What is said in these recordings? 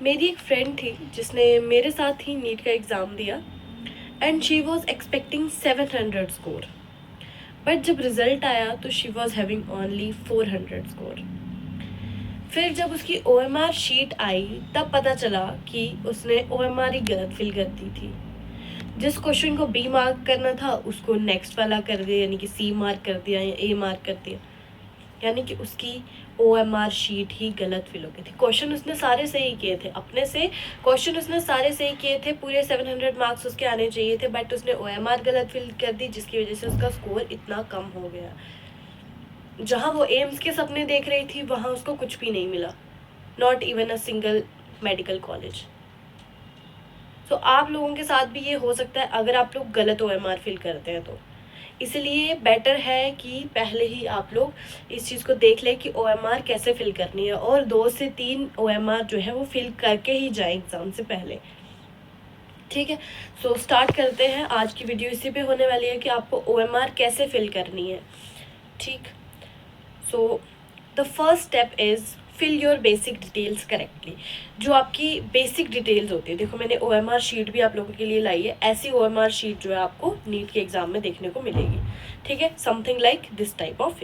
मेरी एक फ्रेंड थी जिसने मेरे साथ ही नीट का एग्ज़ाम दिया and she was expecting 700 score, but जब रिजल्ट आया तो she was having only 400 score. फिर जब उसकी OMR शीट आई तब पता चला कि उसने OMR ही गलत फिल कर दी थी। जिस क्वेश्चन को B मार्क करना था उसको नेक्स्ट वाला कर दिया, यानी कि C मार्क कर दिया या A मार्क कर दिया, यानी कि उसकी OMR शीट ही गलत फिल हो गई थी। क्वेश्चन उसने सारे सही किए थे, अपने से क्वेश्चन उसने सारे सही किए थे, पूरे 700 मार्क्स उसके आने चाहिए थे, बट उसने OMR गलत फिल कर दी, जिसकी वजह से उसका स्कोर इतना कम हो गया। जहाँ वो एम्स के सपने देख रही थी वहाँ उसको कुछ भी नहीं मिला, not even a single medical college. तो आप लोगों के साथ भी ये हो सकता है अगर आप लोग गलत OMR फिल करते हैं तो। इसलिए बेटर है कि पहले ही आप लोग इस चीज़ को देख लें कि OMR कैसे फिल करनी है, और 2 से 3 OMR जो है वो फिल करके ही जाएं एग्ज़ाम से पहले। ठीक है, सो स्टार्ट करते हैं। आज की वीडियो इसी पे होने वाली है कि आपको OMR कैसे फिल करनी है। ठीक, so the first step is fill your basic details correctly. जो आपकी बेसिक डिटेल्स होती है, देखो मैंने OMR शीट भी आप लोगों के लिए लाई है, ऐसी OMR शीट जो है आपको नीट के एग्ज़ाम में देखने को मिलेगी। ठीक है, something like this type of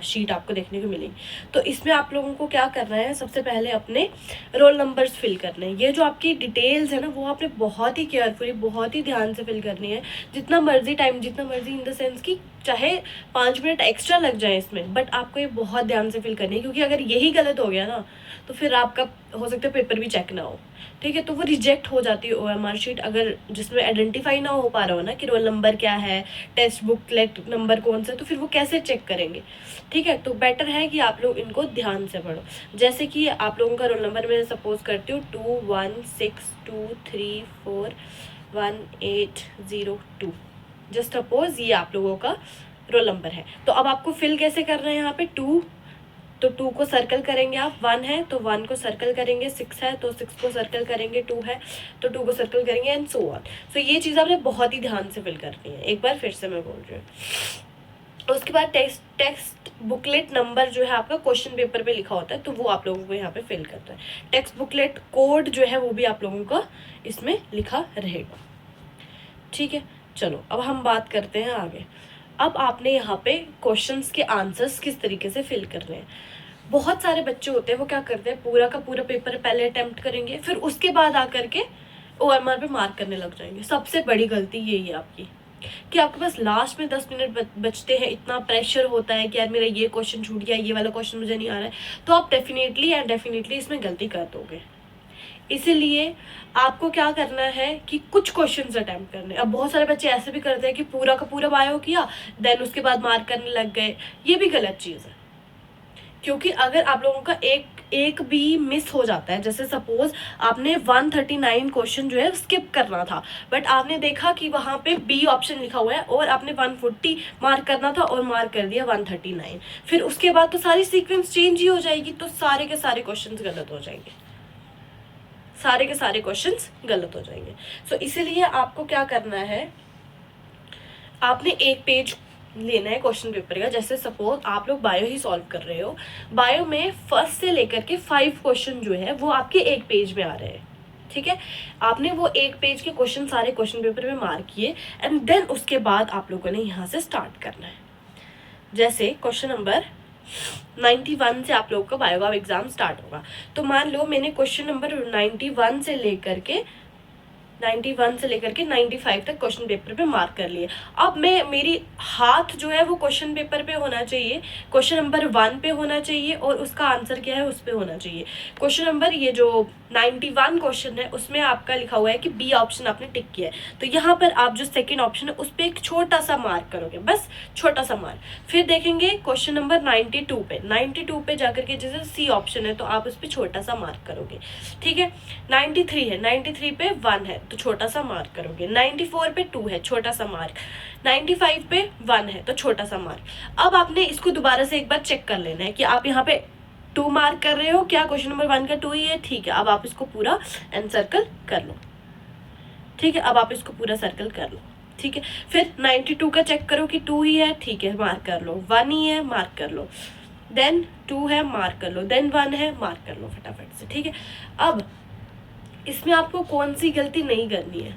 sheet आपको देखने को मिलेगी। तो इसमें आप लोगों को क्या करना है, सबसे पहले अपने रोल नंबर्स फिल करने हैं। ये जो आपकी डिटेल्स है ना, वो आपने बहुत ही केयरफुली, बहुत ही ध्यान से फिल करनी है। जितना मर्जी टाइम, जितना मर्जी इन द सेंस कि चाहे 5 मिनट एक्स्ट्रा लग जाए इसमें, बट आपको ये बहुत ध्यान से फिल करनी है, क्योंकि अगर यही गलत हो गया ना तो फिर आपका हो सकता है पेपर भी चेक ना हो। ठीक है, तो वो रिजेक्ट हो जाती है OMR शीट, अगर जिसमें आइडेंटिफाई ना हो पा रहा हो ना कि रोल नंबर क्या है, टेक्स्ट बुकलेट नंबर कौन सा, तो फिर वो कैसे चेक करेंगे। ठीक है, तो बेटर है कि आप लोग इनको ध्यान से पढ़ो। जैसे कि आप लोगों का रोल नंबर मैं सपोज करती हूँ 2162341802, जस्ट सपोज ये आप लोगों का रोल नंबर है। तो अब आपको फिल कैसे कर रहे हैं, यहाँ पे 2, तो 2 को सर्कल करेंगे आप, 1 है तो 1 को सर्कल करेंगे, 6 है तो 6 को सर्कल करेंगे, 2 है तो 2 को सर्कल करेंगे, एंड सो ऑन। सो ये चीज़ आपने बहुत ही ध्यान से फिल करनी है। एक बार फिर से मैं बोल रही हूँ। उसके बाद टेक्स्ट बुकलेट नंबर जो है आपका क्वेश्चन पेपर पे लिखा होता है, तो वो आप लोगों को यहाँ पे फिल करता है। टेक्स्ट बुकलेट कोड जो है वो भी आप लोगों का इसमें लिखा रहेगा। ठीक है, चलो अब हम बात करते हैं आगे। अब आपने यहाँ पे क्वेश्चंस के आंसर्स किस तरीके से फिल करने हैं। बहुत सारे बच्चे होते हैं वो क्या करते हैं, पूरा का पूरा पेपर पहले अटेम्प्ट करेंगे, फिर उसके बाद आकर के OMR पे मार्क करने लग जाएंगे। सबसे बड़ी गलती यही है आपकी कि आपके पास लास्ट में 10 मिनट बचते हैं, इतना प्रेशर होता है कि यार मेरा ये क्वेश्चन छूट गया, ये वाला क्वेश्चन मुझे नहीं आ रहा है, तो आप डेफिनेटली इसमें गलती कर दोगे। इसीलिए आपको क्या करना है कि कुछ क्वेश्चंस अटेम्प्ट करने। अब बहुत सारे बच्चे ऐसे भी करते हैं कि पूरा का पूरा बायो किया, देन उसके बाद मार्क करने लग गए। ये भी गलत चीज़ है, क्योंकि अगर आप लोगों का एक भी मिस हो जाता है, जैसे सपोज आपने 139 क्वेश्चन जो है स्किप करना था, बट आपने देखा कि वहाँ पे B ऑप्शन लिखा हुआ है और आपने 140 मार्क करना था और मार्क कर दिया 139, फिर उसके बाद तो सारी सीक्वेंस चेंज ही हो जाएगी, तो सारे के सारे क्वेश्चन गलत हो जाएंगे, सारे के सारे क्वेश्चंस गलत हो जाएंगे। सो इसीलिए आपको क्या करना है, आपने एक पेज लेना है क्वेश्चन पेपर का। जैसे सपोज आप लोग बायो ही सॉल्व कर रहे हो, बायो में फर्स्ट से लेकर के 5 क्वेश्चन जो है वो आपके एक पेज में आ रहे हैं। ठीक है, आपने वो एक पेज के क्वेश्चन सारे क्वेश्चन पेपर में मार्क किए, एंड देन उसके बाद आप लोगों ने यहाँ से स्टार्ट करना है। जैसे क्वेश्चन नंबर 91 से आप लोगों का बायो का एग्जाम स्टार्ट होगा, तो मान लो मैंने क्वेश्चन नंबर 91 से लेकर के 95 तक क्वेश्चन पेपर पे मार्क कर लिए। अब मेरी हाथ जो है वो क्वेश्चन पेपर पे होना चाहिए, क्वेश्चन नंबर 1 पे होना चाहिए, और उसका आंसर क्या है उस पे होना चाहिए। क्वेश्चन नंबर ये जो 91 क्वेश्चन है उसमें आपका लिखा हुआ है कि B ऑप्शन आपने टिक किया है, तो यहाँ पर आप जो सेकेंड ऑप्शन है उस पर एक छोटा सा मार्क करोगे, बस छोटा सा मार्क। फिर देखेंगे क्वेश्चन नंबर 92 पे जाकर के जैसे C ऑप्शन है तो आप उस पर छोटा सा मार्क करोगे। ठीक है, 93 है, 93 पे 1 है तो छोटा सा मार्क करोगे, 94 पे 2 है, छोटा सा मार्क, 95 पे 1 है तो छोटा सा मार्क। अब आपने इसको दोबारा से एक बार चेक कर लेना है कि आप यहाँ पे 2 मार्क कर रहे हो, क्या क्वेश्चन नंबर 1 का 2 ही है। ठीक है, अब आप इसको पूरा एनसर्कल कर लो। ठीक है, अब आप इसको पूरा सर्कल कर लो। ठीक है, फिर 92 का चेक करो कि 2 ही है, ठीक है मार्क कर लो, 1 ही है मार्क कर लो, देन 2 है मार्क कर लो, देन 1 है मार्क कर लो फटाफट से, ठीक है। अब इसमें आपको कौन सी गलती नहीं करनी है,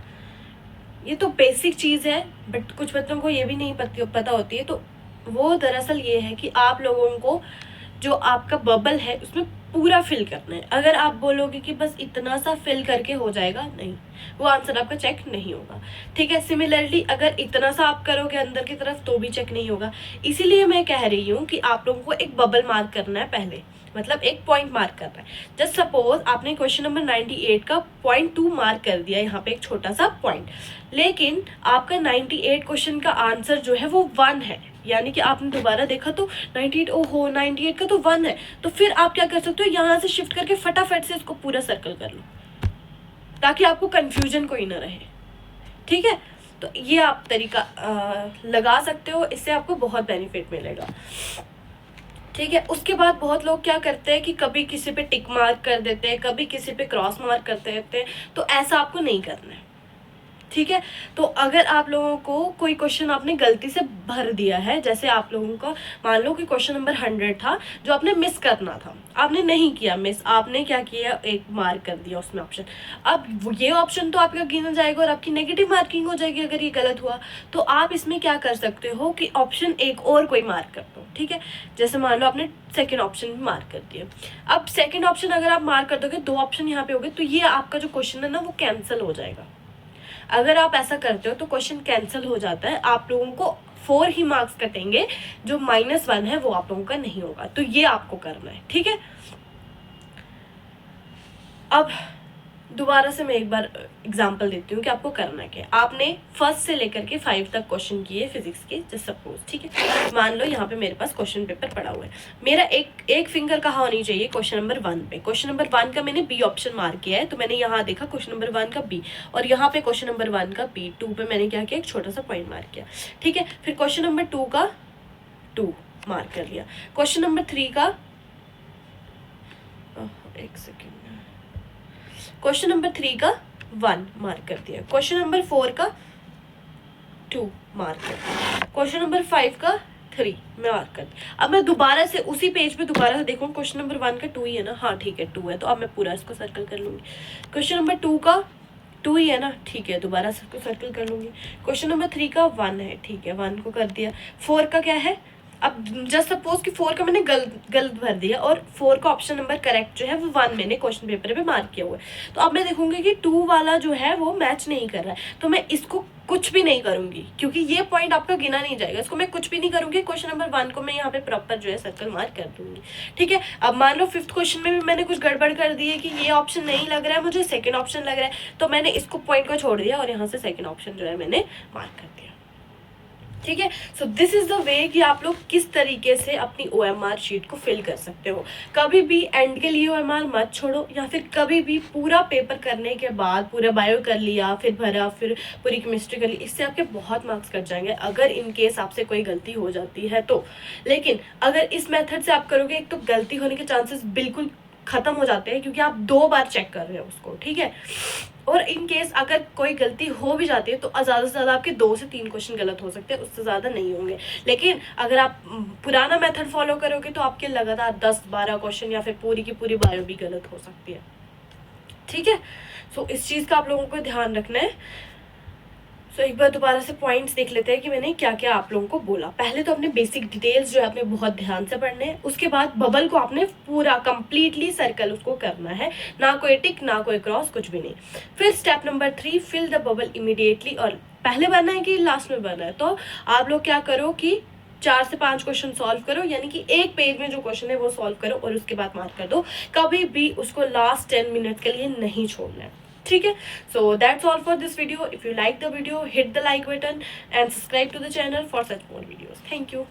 ये तो बेसिक चीज़ है, बट कुछ बच्चों को ये भी नहीं पता होती है। तो वो दरअसल ये है कि आप लोगों को जो आपका बबल है उसमें पूरा फिल करना है। अगर आप बोलोगे कि बस इतना सा फिल करके हो जाएगा, नहीं, वो आंसर आपका चेक नहीं होगा, ठीक है। सिमिलरली अगर इतना सा आप करोगे अंदर की तरफ तो भी चेक नहीं होगा। इसीलिए मैं कह रही हूँ कि आप लोगों को एक बबल मार्क करना है पहले, मतलब एक पॉइंट मार्क करना है। जस्ट सपोज आपने क्वेश्चन नंबर 98 का 0.2 मार्क कर दिया, यहाँ पे एक छोटा सा पॉइंट, लेकिन आपका 98 क्वेश्चन का आंसर जो है वो 1 है, यानी कि आपने दोबारा देखा तो 98, ओहो 98 का तो 1 है, तो फिर आप क्या कर सकते हो, यहाँ से शिफ्ट करके फटाफट से इसको पूरा सर्कल कर लो, ताकि आपको कंफ्यूजन कोई ना रहे, ठीक है। तो ये आप तरीका लगा सकते हो, इससे आपको बहुत बेनिफिट मिलेगा, ठीक है। उसके बाद बहुत लोग क्या करते हैं कि कभी किसी पे टिक मार्क कर देते हैं, कभी किसी पे क्रॉस मार्क करते रहते हैं, तो ऐसा आपको नहीं करना है, ठीक है। तो अगर आप लोगों को कोई क्वेश्चन आपने गलती से भर दिया है, जैसे आप लोगों का मान लो कि क्वेश्चन नंबर 100 था जो आपने मिस करना था, आपने नहीं किया मिस, आपने क्या किया, एक मार्क कर दिया उसमें ऑप्शन। अब ये ऑप्शन तो आपका गिना जाएगा और आपकी नेगेटिव मार्किंग हो जाएगी अगर ये गलत हुआ। तो आप इसमें क्या कर सकते हो कि ऑप्शन एक और कोई मार्क कर दो, ठीक है। जैसे मान लो आपने सेकेंड ऑप्शन मार्क कर दिया, अब सेकेंड ऑप्शन अगर आप मार्क कर दोगे, 2 ऑप्शन यहाँ पे हो गए, तो ये आपका जो क्वेश्चन है ना वो कैंसिल हो जाएगा। अगर आप ऐसा करते हो तो क्वेश्चन कैंसिल हो जाता है, आप लोगों को 4 ही मार्क्स कटेंगे, जो -1 है वो आप लोगों का नहीं होगा। तो ये आपको करना है, ठीक है। अब दोबारा से मैं एक बार एग्जांपल देती हूँ कि आपको करना क्या है। आपने फर्स्ट से लेकर के 5 तक क्वेश्चन किए फिजिक्स के, जस्ट सपोज, ठीक है। मान लो यहाँ पे मेरे पास क्वेश्चन पेपर पड़ा हुआ है, मेरा एक फिंगर कहाँ होनी चाहिए, क्वेश्चन नंबर 1 पे। क्वेश्चन नंबर 1 का मैंने बी ऑप्शन मार्क किया है, तो मैंने यहाँ देखा क्वेश्चन नंबर 1 का बी, और यहाँ पे क्वेश्चन नंबर 1 का बी, 2 पे मैंने क्या किया, एक छोटा सा पॉइंट मार्क किया, ठीक है। फिर क्वेश्चन नंबर 2 का 2 मार्क कर लिया, क्वेश्चन नंबर 3 का एक सेकेंड, क्वेश्चन नंबर 3 का 1 मार्क कर दिया, क्वेश्चन नंबर 4 का 2 मार्क कर दिया, क्वेश्चन नंबर 5 का 3 मार्क कर दिया। अब मैं दोबारा से उसी पेज पे दोबारा से देखूँ, क्वेश्चन नंबर 1 का 2 ही है ना, हाँ ठीक है 2 है, तो अब मैं पूरा इसको सर्कल कर लूँगी। क्वेश्चन नंबर 2 का 2 ही है ना, ठीक है, दोबारा से इसको सर्कल कर लूँगी। क्वेश्चन नंबर 3 का 1 है, ठीक है, 1 को कर दिया। 4 का क्या है, अब जस्ट सपोज कि 4 का मैंने गलत भर दिया, और 4 का ऑप्शन नंबर करेक्ट जो है वो 1 मैंने क्वेश्चन पेपर पे मार्क किया हुआ है। तो अब मैं देखूंगी कि 2 वाला जो है वो मैच नहीं कर रहा है, तो मैं इसको कुछ भी नहीं करूंगी, क्योंकि ये पॉइंट आपका गिना नहीं जाएगा, इसको मैं कुछ भी नहीं करूंगी। क्वेश्चन नंबर 1 को मैं यहाँ पे प्रॉपर जो है सर्कल मार्क कर दूंगी, ठीक है। अब मान लो 5th क्वेश्चन में भी मैंने कुछ गड़बड़ कर दी है कि ये ऑप्शन नहीं लग रहा है मुझे, सेकेंड ऑप्शन लग रहा है, तो मैंने इसको पॉइंट को छोड़ दिया और यहाँ से सेकेंड ऑप्शन जो है मैंने मार्क कर दिया, ठीक है। So this is the way कि आप लोग किस तरीके से अपनी OMR शीट को फिल कर सकते हो। कभी भी एंड के लिए OMR मत छोड़ो, या फिर कभी भी पूरा पेपर करने के बाद पूरा बायो कर लिया, फिर भरा, फिर पूरी केमिस्ट्री कर ली, इससे आपके बहुत मार्क्स कट जाएंगे अगर इन केस आपसे कोई गलती हो जाती है तो। लेकिन अगर इस मेथड से आप करोगे, एक तो गलती होने के चांसेस बिल्कुल खत्म हो जाते हैं, क्योंकि आप 2 बार चेक कर रहे हो उसको, ठीक है। और इन केस अगर कोई गलती हो भी जाती है तो ज़्यादा से ज़्यादा आपके 2 से 3 क्वेश्चन गलत हो सकते हैं, उससे ज़्यादा नहीं होंगे। लेकिन अगर आप पुराना मेथड फॉलो करोगे तो आपके लगातार 10-12 क्वेश्चन या फिर पूरी की पूरी बायो भी गलत हो सकती है, ठीक है। सो इस चीज़ का आप लोगों को ध्यान रखना है। सो एक बार दोबारा से पॉइंट्स देख लेते हैं कि मैंने क्या क्या आप लोगों को बोला। पहले तो अपने बेसिक डिटेल्स जो है आपने बहुत ध्यान से पढ़ने हैं, उसके बाद बबल को आपने पूरा कंप्लीटली सर्कल उसको करना है, ना कोई टिक ना कोई क्रॉस, कुछ भी नहीं। फिर step number 3, fill the bubble immediately, और पहले भरना है कि लास्ट में भरना है, तो आप लोग क्या करो कि 4 से 5 क्वेश्चन सॉल्व करो, यानी कि एक पेज में जो क्वेश्चन है वो सॉल्व करो और उसके बाद मार्क कर दो। कभी भी उसको लास्ट 10 मिनट के लिए नहीं छोड़ना है, ठीक है। So that's all for this video. If you like the video, hit the like button and subscribe to the channel for such more videos. Thank you.